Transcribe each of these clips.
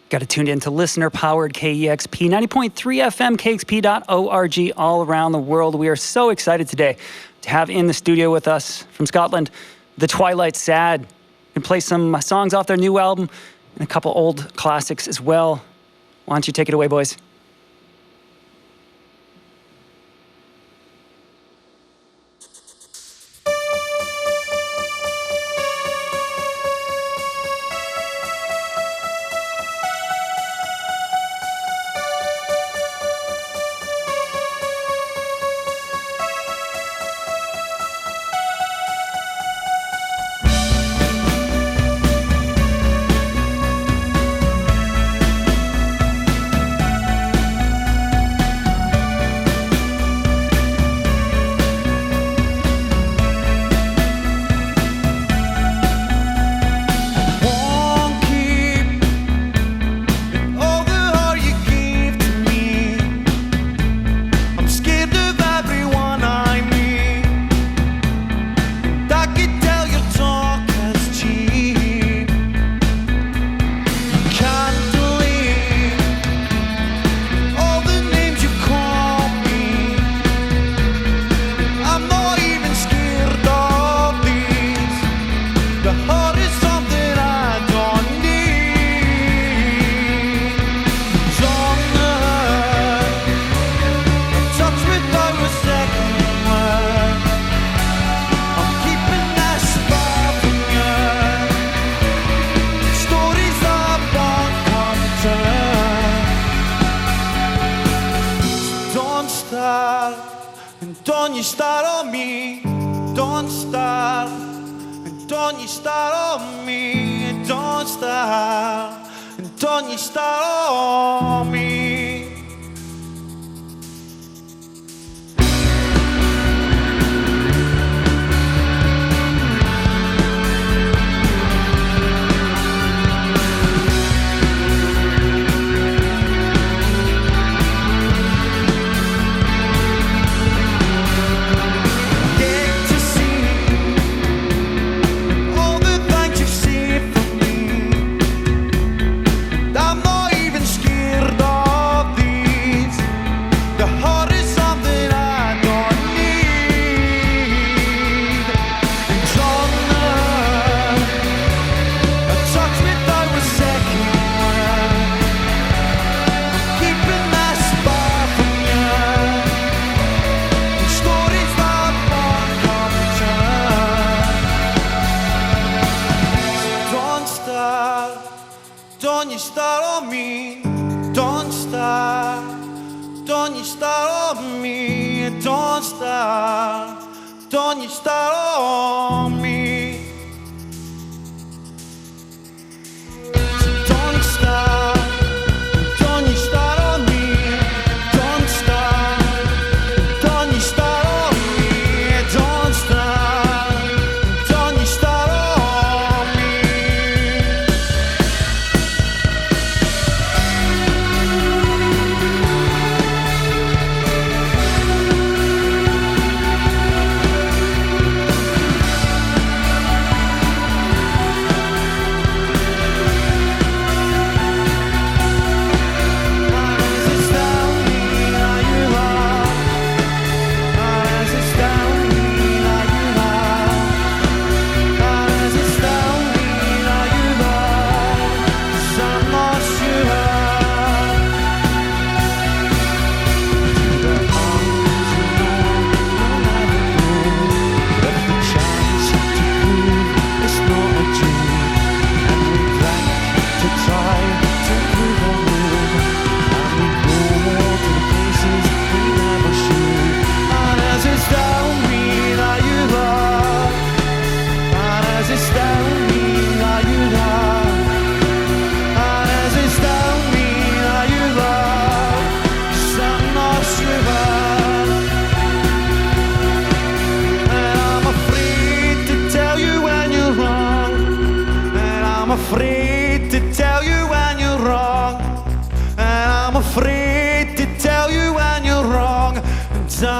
Got it tuned into listener-powered KEXP 90.3 FM, KEXP.org all around the world. We are so excited today to have in the studio with us from Scotland, the Twilight Sad. And play some songs off their new album and a couple old classics as well. Why don't you take it away, boys?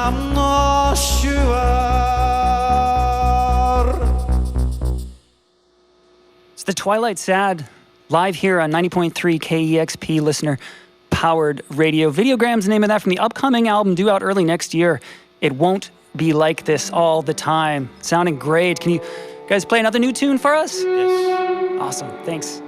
I'm not sure. It's the Twilight Sad live here on 90.3 KEXP listener powered radio. Videograms, the name of that, from the upcoming album due out early next year. It Won't Be Like This All the Time. Sounding great. Can you guys play another new tune for us? Yes. Awesome. Thanks.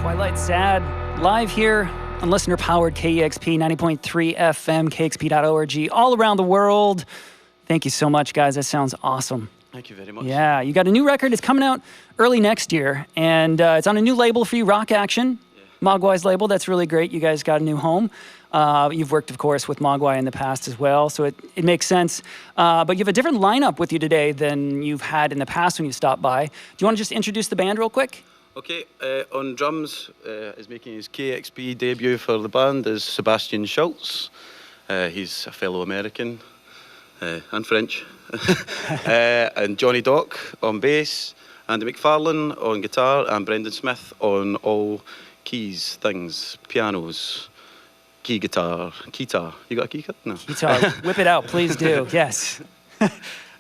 Twilight Sad, live here on listener-powered KEXP 90.3 FM, KEXP.org, all around the world. Thank you so much, guys. That sounds awesome. Thank you very much. Yeah, you got a new record. It's coming out early next year, and it's on a new label for you, Rock Action, Mogwai's label. That's really great. You guys got a new home. You've worked, of course, with Mogwai in the past as well, so it makes sense. But you have a different lineup with you today than you've had in the past when you stopped by. Do you want to just introduce the band real quick? Okay, on drums is making his KEXP debut for the band is Sebastian Schultz. He's a fellow American and French. And Johnny Dock on bass, Andy McFarlane on guitar, and Brendan Smith on all keys, things, pianos, key guitar. You got a key? No. Guitar, whip it out, please do, yes.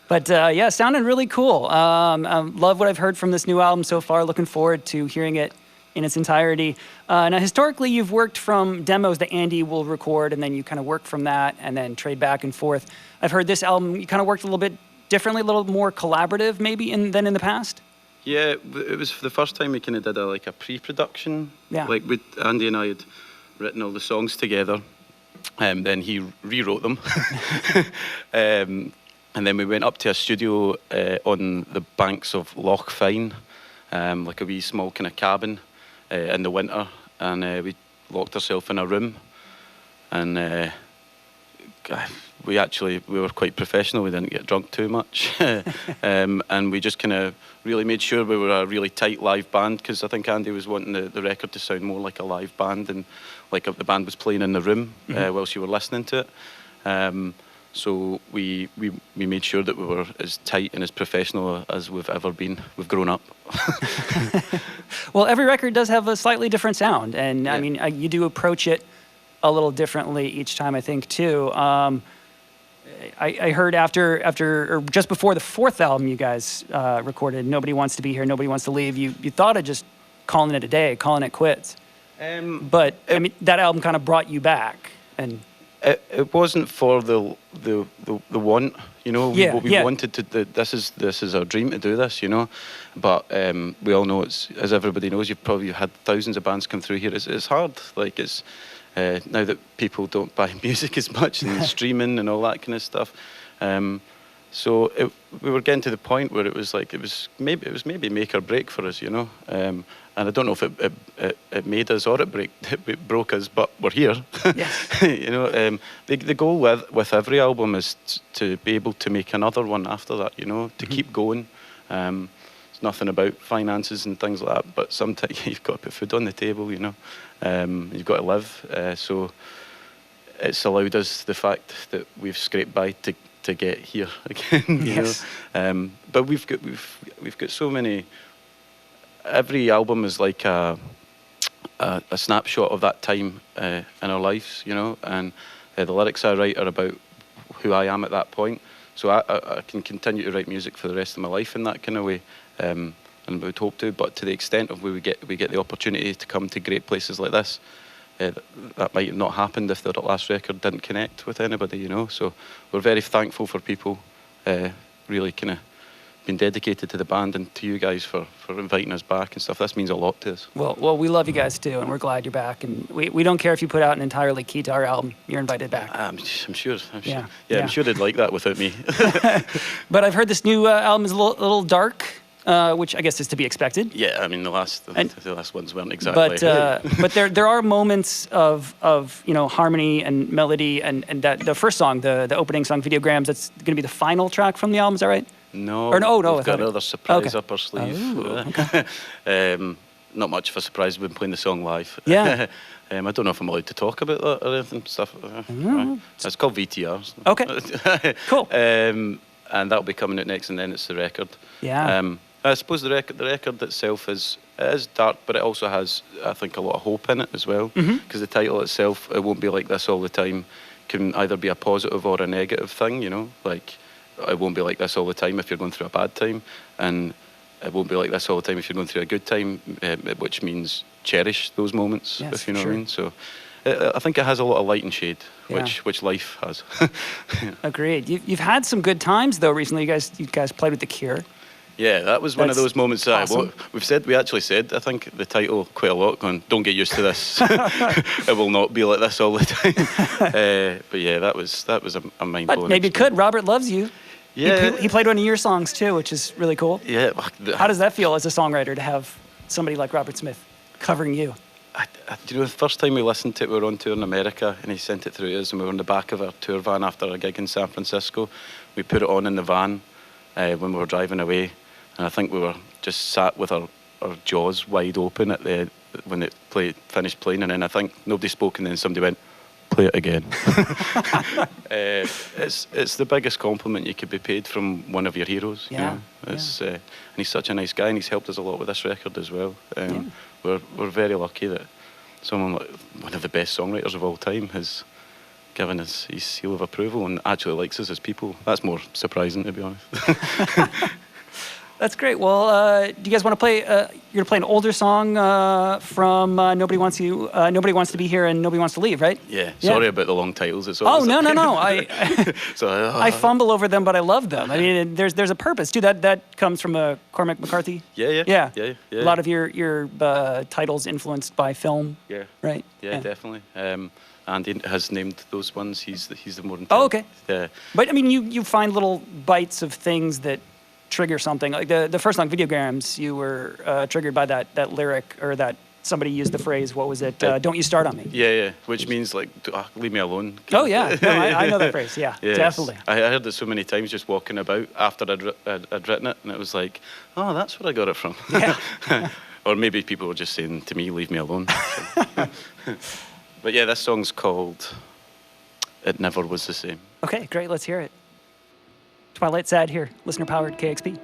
But yeah, sounding really cool. Love what I've heard from this new album so far. Looking forward to hearing it in its entirety. Now, historically, you've worked from demos that Andy will record, and then you kind of work from that and then trade back and forth. I've heard this album, you kind of worked a little bit differently, a little more collaborative maybe than in the past? Yeah, it was the first time we kind of did a pre-production. Yeah. Like Andy and I had written all the songs together, and then he rewrote them. And then we went up to a studio on the banks of Loch Fyne, like a wee small kind of cabin in the winter, and we locked ourselves in a room, and we were quite professional. We didn't get drunk too much, and we just kind of really made sure we were a really tight live band, because I think Andy was wanting the record to sound more like a live band, and like the band was playing in the room whilst you were listening to it. So we made sure that we were as tight and as professional as we've ever been. We've grown up. Well, every record does have a slightly different sound, and yeah. I mean, you do approach it a little differently each time, I think, too. I heard after or just before the fourth album you guys recorded, Nobody Wants to Be Here, Nobody Wants to Leave, you thought of just calling it a day, calling it quits. But I mean, that album kind of brought you back, and it wasn't for the want, you know. We wanted to. This is our dream to do this, you know. But we all know as everybody knows, you've probably had thousands of bands come through here. It's hard. Like it's now that people don't buy music as much and streaming and all that kind of stuff. So we were getting to the point where it was maybe make or break for us, you know. And I don't know if it made us or it broke us, but we're here. Yes. You know, the goal with every album is to be able to make another one after that, you know, to keep going. It's nothing about finances and things like that, but sometimes you've got to put food on the table, you know. You've got to live. So it's allowed us the fact that we've scraped by to get here again. You yes. know? But we've got so many. Every album is like a snapshot of that time in our lives, you know, and the lyrics I write are about who I am at that point. So I can continue to write music for the rest of my life in that kind of way, and I would hope to. But to the extent of where we get the opportunity to come to great places like this, that might have not happened if the last record didn't connect with anybody, you know. So we're very thankful for people really kind of been dedicated to the band and to you guys for inviting us back and stuff. This means a lot to us. Well, we love you guys too, and we're glad you're back. And we don't care if you put out an entirely guitar album. You're invited back. I'm sure. Yeah. I'm sure they'd like that without me. But I've heard this new album is a little dark, which I guess is to be expected. Yeah, I mean the last ones weren't exactly. But there are moments of you know, harmony and melody, and that the first song, the opening song, Videograms, that's going to be the final track from the album. Is that right? No, we've got another surprise up our sleeve. Oh, okay. Not much of a surprise. We've been playing the song live. Yeah. I don't know if I'm allowed to talk about that or anything stuff. It's called VTR. Okay. Cool. And that'll be coming out next, and then it's the record. Yeah. I suppose the record itself is dark, but it also has, I think, a lot of hope in it as well. Because the title itself, It Won't Be Like This All the Time, can either be a positive or a negative thing, you know, like. It won't be like this all the time if you're going through a bad time, and it won't be like this all the time if you're going through a good time, which means cherish those moments, yes, if you know what I mean. So I think it has a lot of light and shade, which life has. Agreed. You've had some good times though recently. You guys played with The Cure. Yeah, that was one of That's those moments. awesome. We actually said, I think, the title quite a lot. Going, don't get used to this. It will not be like this all the time. But yeah, that was a mind blowing. But maybe it could. Robert Loves You. Yeah, He played one of your songs too, which is really cool. yeah. How does that feel as a songwriter to have somebody like Robert Smith covering you? Do you know, the first time we listened to it, we were on tour in America, and he sent it through us, and we were in the back of our tour van after a gig in San Francisco. We put it on in the van when we were driving away, and I think we were just sat with our jaws wide open when it finished playing, and then I think nobody spoke, and then somebody went, play it again. It's the biggest compliment you could be paid from one of your heroes. Yeah, You know? And he's such a nice guy, and he's helped us a lot with this record as well. We're very lucky that someone like one of the best songwriters of all time has given us his seal of approval and actually likes us as people. That's more surprising, to be honest. That's great. Well, do you guys want to play? You're gonna play an older song from Nobody Wants to Be Here and Nobody Wants to Leave, right? Yeah. Sorry about the long titles. It's Oh always no! I I fumble over them, but I love them. I mean, there's a purpose too. That comes from Cormac McCarthy. Yeah. A lot of your titles influenced by film. Yeah. Right. Yeah, definitely. And he has named those ones. He's the more. Oh, okay. Yeah. But I mean, you find little bites of things that trigger something. Like the first song, Videograms, you were triggered by that lyric, or that somebody used the phrase, what was it? Don't you start on me. Yeah. Which means like, leave me alone. Oh yeah, no, I know that phrase. Yeah, Yes. definitely. I heard it so many times just walking about after I'd written it, and it was like, oh, that's where I got it from. Yeah. Or maybe people were just saying to me, leave me alone. But yeah, this song's called It Never Was the Same. Okay, great. Let's hear it. Twilight Sad here, listener powered KXP.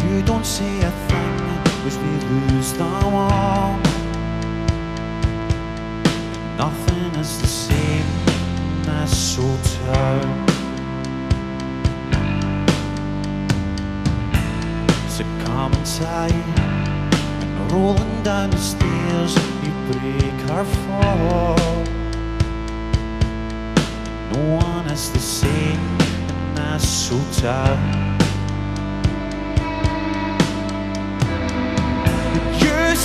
You don't say a thing as we lose them all. Nothing is the same in this old town. It's a common tide, and rolling down the stairs we break our fall. No one is the same in this old town.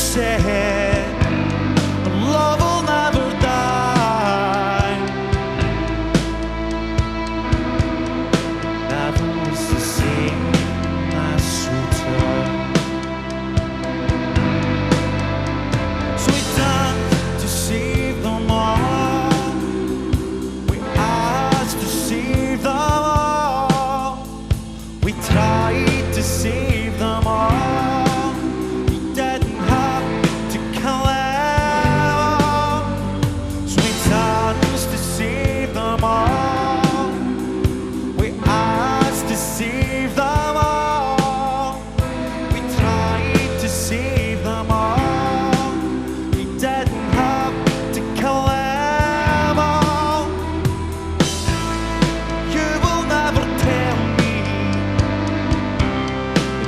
Said love will never die. Never was the same as time. So we danced to save them all. We asked to save them all. We tried to save them all.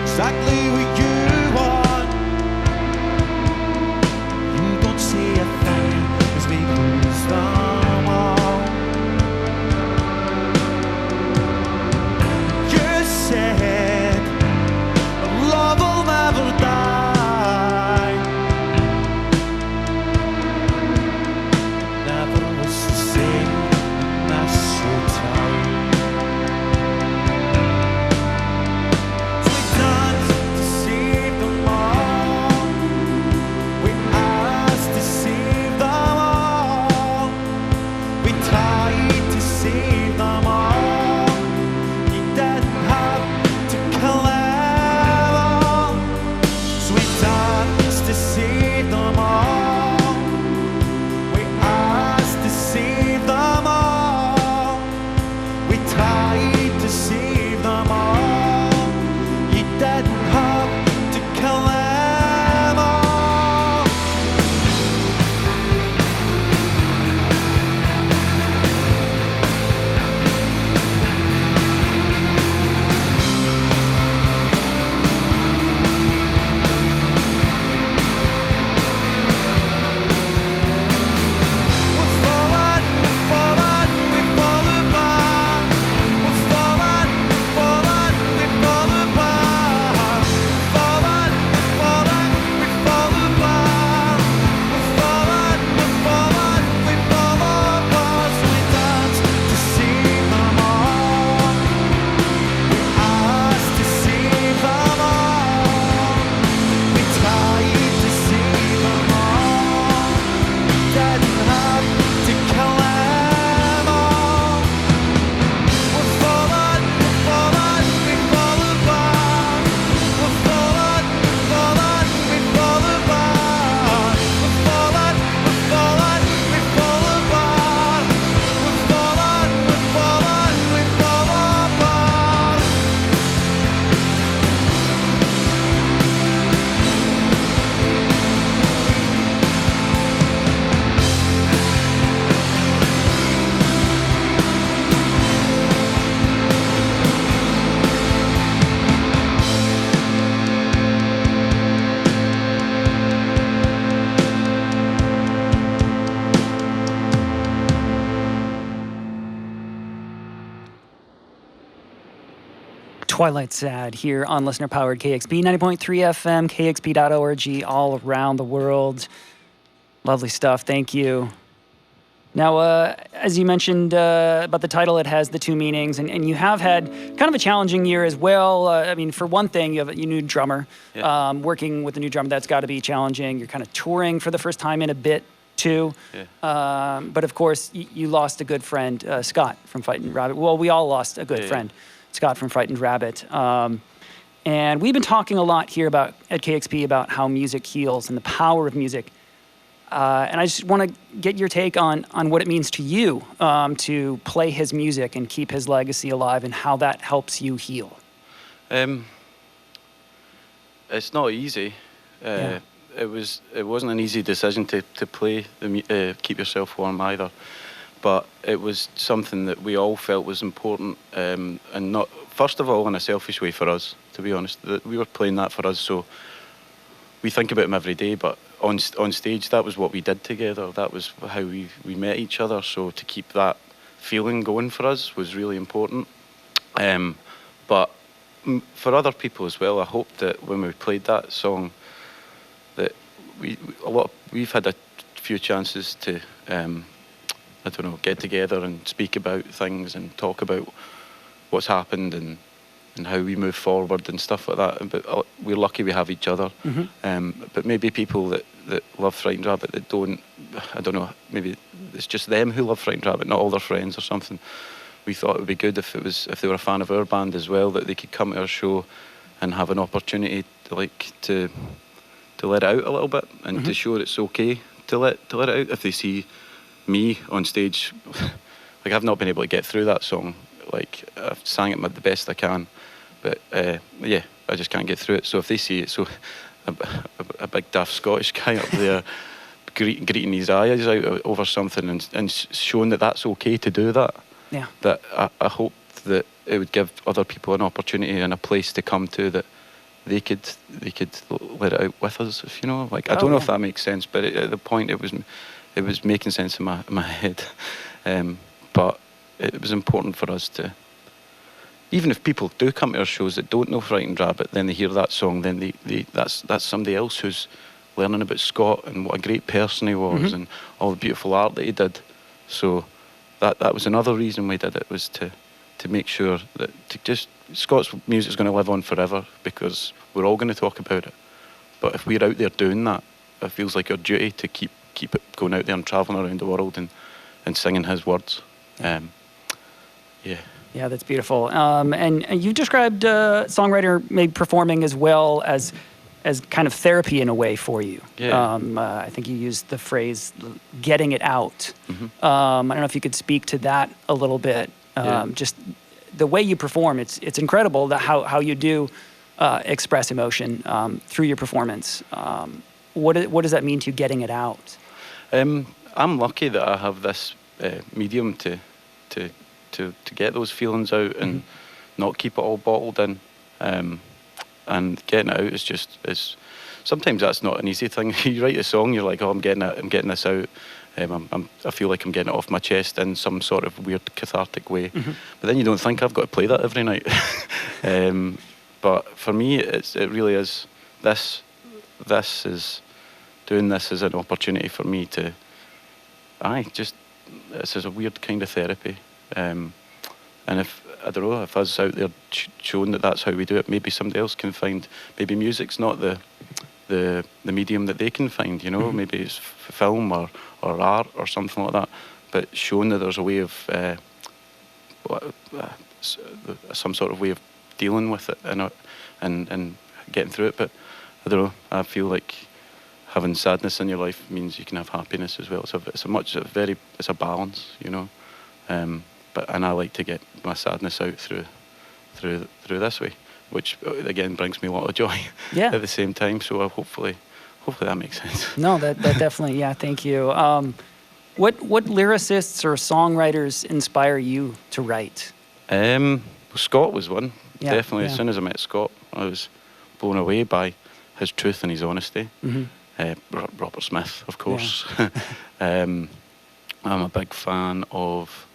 Exactly what you want. You don't say a thing as we lose them all. You said love will never die. Never was the same, and that's so tired. Twilight Sad here on listener-powered KEXP 90.3 FM, KEXP.org, all around the world. Lovely stuff. Thank you. Now, as you mentioned about the title, it has the two meanings, and you have had kind of a challenging year as well. I mean, for one thing, you have a new drummer. Yeah. Working with a new drummer, that's got to be challenging. You're kind of touring for the first time in a bit, too. Yeah. But of course, you lost a good friend, Scott from Frightened Rabbit. Well, we all lost a good friend, Scott from Frightened Rabbit. And we've been talking a lot here at KEXP about how music heals and the power of music. And I just want to get your take on what it means to you to play his music and keep his legacy alive, and how that helps you heal. It's not easy. It wasn't an easy decision to play Keep Yourself Warm either, but it was something that we all felt was important, and not, first of all, in a selfish way for us, to be honest. That we were playing that for us, so we think about him every day, but on stage, that was what we did together. That was how we met each other. So to keep that feeling going for us was really important. But for other people as well, I hope that when we played that song, that we've had a few chances to, I don't know, get together and speak about things and talk about what's happened and how we move forward and stuff like that. But we're lucky we have each other. Mm-hmm. But maybe people that love Frightened Rabbit that don't, I don't know, maybe it's just them who love Frightened Rabbit, not all their friends or something. We thought it would be good if they were a fan of our band as well, that they could come to our show and have an opportunity to let it out a little bit, and to show it's okay to let it out. If they see me on stage, like, I've not been able to get through that song. Like, I've sang it the best I can, but yeah, I just can't get through it. So if they see it, so a big daft Scottish guy up there greeting his eyes out over something and showing that that's okay to do that. Yeah. That I hope that it would give other people an opportunity and a place to come to, that they could let it out with us, if you know. Like, I don't know if that makes sense, but at the point it was making sense in my head. But it was important for us to, even if people do come to our shows that don't know Frightened Rabbit, then they hear that song, then that's somebody else who's learning about Scott and what a great person he was, and all the beautiful art that he did. So that was another reason we did it, was to make sure that Scott's music's going to live on forever, because we're all going to talk about it. But if we're out there doing that, it feels like our duty to keep it going out there and travelling around the world and singing his words. Yeah, that's beautiful. And you described songwriter maybe performing as well as kind of therapy in a way for you. Yeah. I think you used the phrase "getting it out." I don't know if you could speak to that a little bit. Just the way you perform, it's incredible how you do express emotion through your performance. What does that mean to you, getting it out? I'm lucky that I have this medium to get those feelings out and not keep it all bottled in. And getting it out is sometimes that's not an easy thing. You write a song, you're like, oh, I'm getting this out. I feel like I'm getting it off my chest in some sort of weird cathartic way. But then you don't think I've got to play that every night. But for me, it really is. This is doing this as an opportunity for me to. This is a weird kind of therapy. And if I don't know, if us out there showing that that's how we do it, maybe somebody else can find. Maybe music's not the medium that they can find. You know, maybe it's film or art or something like that. But showing that there's a way of some sort of way of dealing with it and getting through it. But I don't know. I feel like having sadness in your life means you can have happiness as well. It's a balance, you know. And I like to get my sadness out through this way, which again brings me a lot of joy. At the same time. So hopefully that makes sense. No, that definitely. Yeah, thank you. What lyricists or songwriters inspire you to write? Scott was one. Definitely. As soon as I met Scott, I was blown away by his truth and his honesty. Robert Smith, of course. I'm a big fan of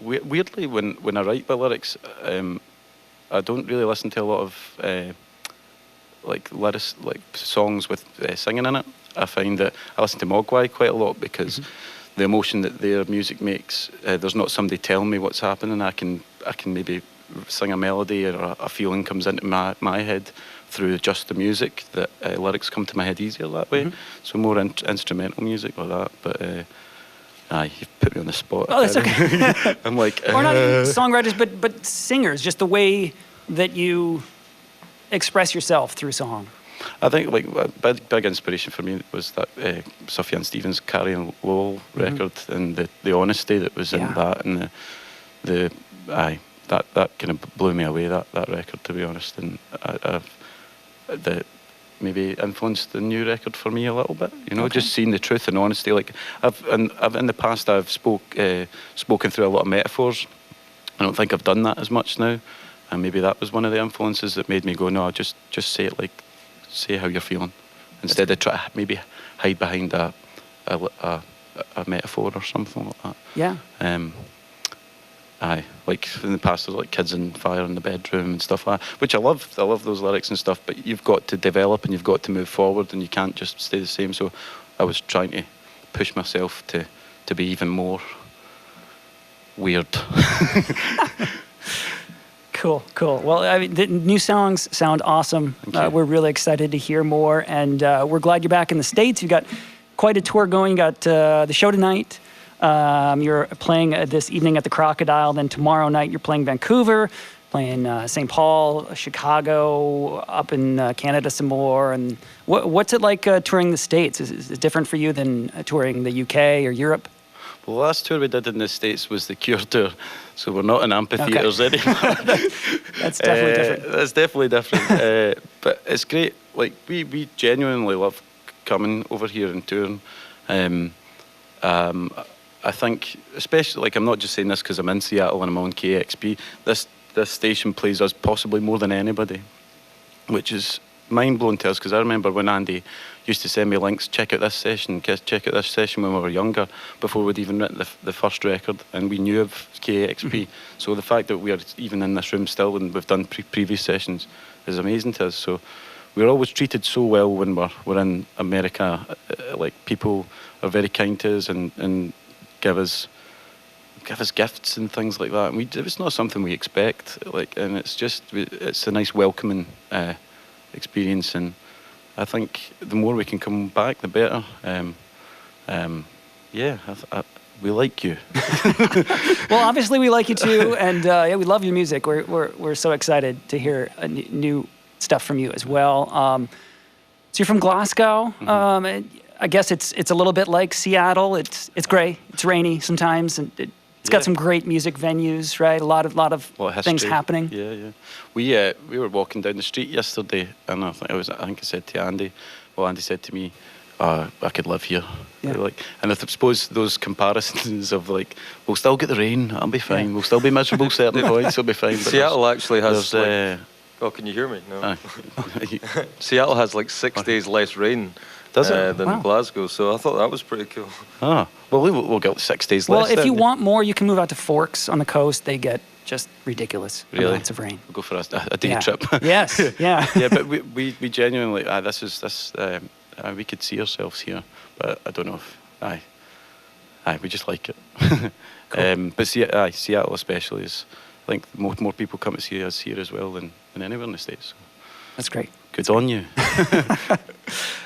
Weirdly, when I write my lyrics, I don't really listen to a lot of like songs with singing in it. I find that I listen to Mogwai quite a lot because the emotion that their music makes, there's not somebody telling me what's happening. I can maybe sing a melody or a feeling comes into my head through just the music. That lyrics come to my head easier that way. So more instrumental music like that. But aye, you've put me on the spot. Oh, that's okay. I'm like, or not even songwriters, but singers. Just the way that you express yourself through song. I think like a big inspiration for me was that Sufjan Stevens' Carrie and Lowell record, and the honesty that was in that, and that kind of blew me away, that record, to be honest. And that maybe influenced the new record for me a little bit, you know, just seeing the truth and honesty. Like I've in the past I've spoken through a lot of metaphors. I don't think I've done that as much now, and maybe that was one of the influences that made me go, no, I'll just say it, like say how you're feeling, instead of try to maybe hide behind a metaphor or something like that. Yeah. Aye, like in the past there's like kids on fire in the bedroom and stuff like that, which I love those lyrics and stuff, but you've got to develop and you've got to move forward and you can't just stay the same. So I was trying to push myself to be even more weird. Cool. Well, I mean, the new songs sound awesome. We're really excited to hear more, and we're glad you're back in the States. You've got quite a tour going. You got the show tonight. You're playing this evening at the Crocodile. Then tomorrow night you're playing Vancouver, playing St. Paul, Chicago, up in Canada some more. And what's it like touring the States? Is it different for you than touring the UK or Europe? Well, the last tour we did in the States was the Cure tour, so we're not in amphitheatres anymore. That's definitely different. That's definitely different. But it's great. Like we genuinely love coming over here and touring. I think, especially, like, I'm not just saying this because I'm in Seattle and I'm on KEXP. This station plays us possibly more than anybody, which is mind-blowing to us, because I remember when Andy used to send me links, check out this session when we were younger, before we'd even written the first record, and we knew of KEXP. So the fact that we are even in this room still and we've done previous sessions is amazing to us. So we're always treated so well when we're in America. Like, people are very kind to us and give us gifts and things like that. And it's not something we expect. Like, and it's a nice welcoming experience. And I think the more we can come back, the better. We like you. Well, obviously we like you too, and we love your music. We're so excited to hear new stuff from you as well. So you're from Glasgow. I guess it's a little bit like Seattle. It's gray, it's rainy sometimes, and it's got some great music venues, right? A lot of things happening. Yeah. We were walking down the street yesterday, and I think I said to Andy. Well, Andy said to me, I could live here. Yeah. Like, and I suppose those comparisons of, like, we'll still get the rain, I'll be fine. We'll still be miserable certain points, I'll be fine. But Seattle actually has. Oh, can you hear me? No. Seattle has like 6 days less rain. Does it? Than Glasgow, so I thought that was pretty cool. Well, we'll get 6 days less. Well, if you want more, you can move out to Forks on the coast. They get just ridiculous amounts of rain. We'll go for a day trip. Yes, yeah. Yeah, but we genuinely, we could see ourselves here, but I don't know if, we just like it. Cool. But Seattle especially is, I think more people come to see us here as well than anywhere in the States. So. That's great. Good on you.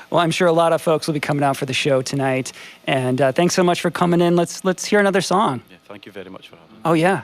Well, I'm sure a lot of folks will be coming out for the show tonight. And thanks so much for coming in. Let's hear another song. Yeah, thank you very much for having me. Oh, yeah.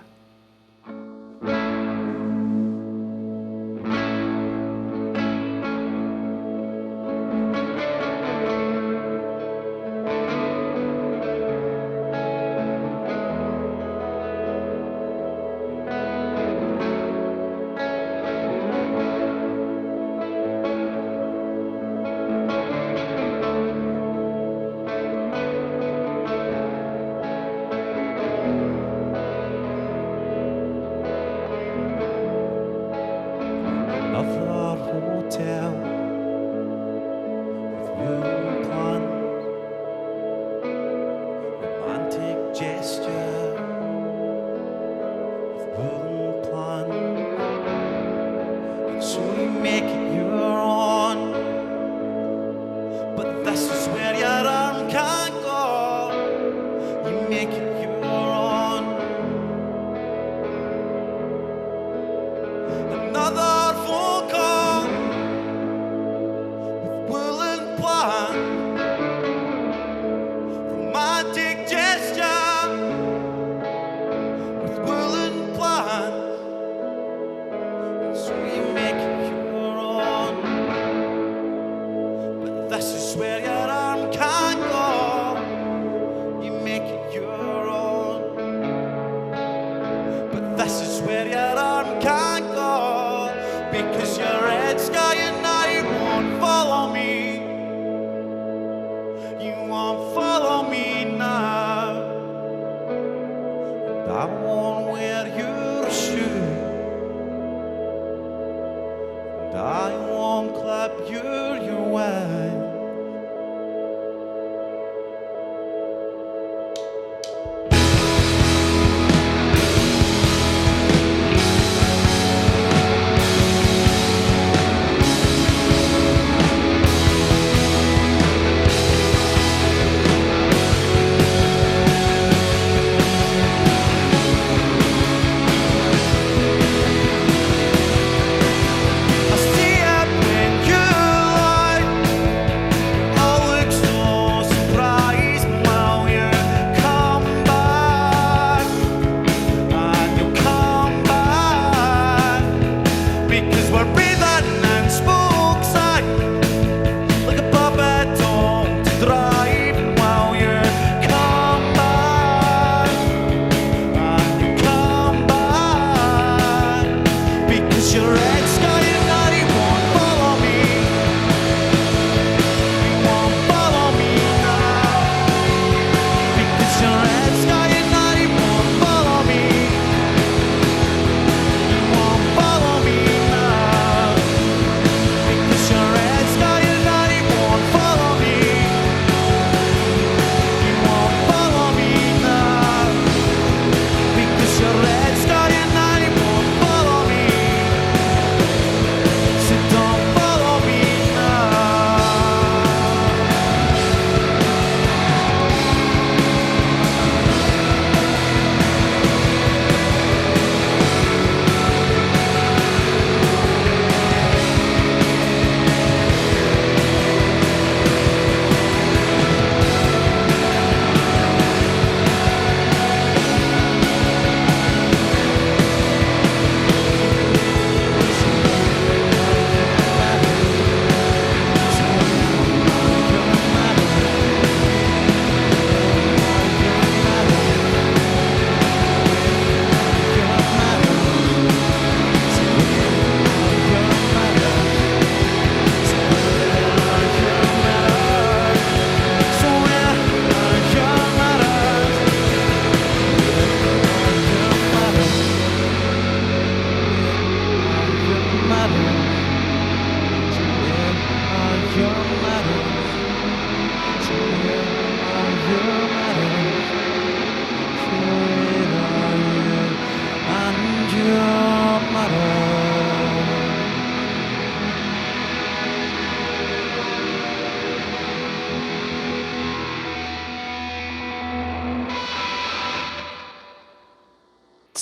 I won't wear your shoe, and I won't clap your way.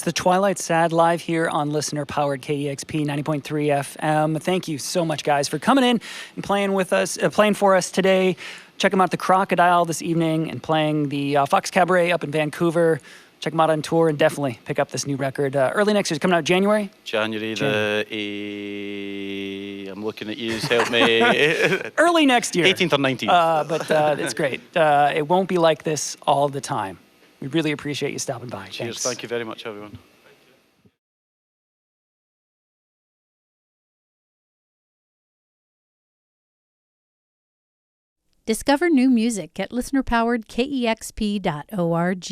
The Twilight Sad live here on listener-powered KEXP 90.3 FM. Thank you so much, guys, for coming in and playing with us, playing for us today. Check them out at the Crocodile this evening and playing the Fox Cabaret up in Vancouver. Check them out on tour and definitely pick up this new record. Early next year. It's coming out January? January. I'm looking at you. Help me. Early next year. 18th or 19th. But it's great. It won't be like this all the time. We really appreciate you stopping by. Cheers. Thanks. Thank you very much, everyone. Discover new music at listener-powered KEXP.org.